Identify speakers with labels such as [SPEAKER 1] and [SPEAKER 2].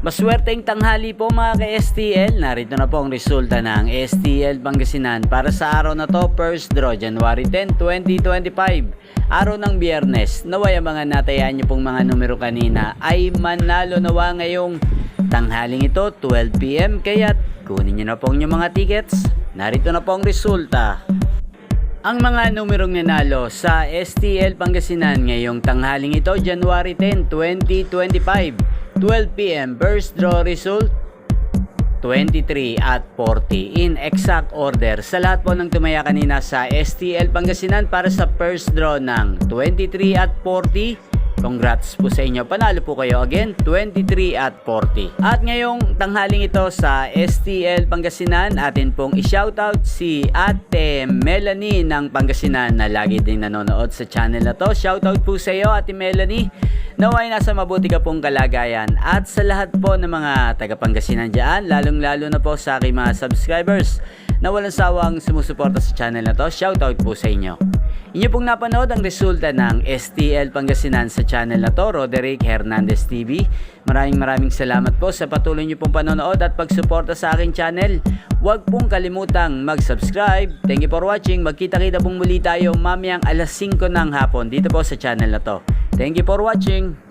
[SPEAKER 1] Maswerteng tanghali po mga ka-STL. Narito na po ang resulta ng STL Pangasinan para sa araw na to, first draw, January 10, 2025. Araw ng Biyernes. Naway ang mga natayaan nyo pong mga numero kanina ay manalo nawa ngayong tanghaling ito, 12 PM. Kaya't kunin nyo na po yung mga tickets. Narito na po ang resulta. Ang mga numerong nanalo sa STL Pangasinan ngayong tanghaling ito, January 10, 2025. 12 PM, first draw result 23 at 40 in exact order. Sa lahat po ng tumaya kanina sa STL Pangasinan para sa first draw ng 23 at 40, congrats po sa inyo. Panalo po kayo again, 23 at 40. At ngayong tanghaling ito sa STL Pangasinan, atin pong i-shoutout si Ate Melanie ng Pangasinan na lagi din nanonood sa channel na to. Shoutout po sa iyo, Ate Melanie. Naway nasa mabuti ka pong kalagayan. At sa lahat po ng mga taga Pangasinan dyan, lalong lalo na po sa aking mga subscribers na walang sawang sumusuporta sa channel na to, shoutout po sa inyo. Inyo pong napanood ang resulta ng STL Pangasinan sa channel na to, Roderick Hernandez TV. Maraming salamat po sa patuloy nyo pong panonood at pagsuporta sa aking channel. Huwag pong kalimutang mag-subscribe. Thank you for watching. Magkita-kita pong muli tayo mamayang alas 5 ng hapon dito po sa channel na to. Thank you for watching.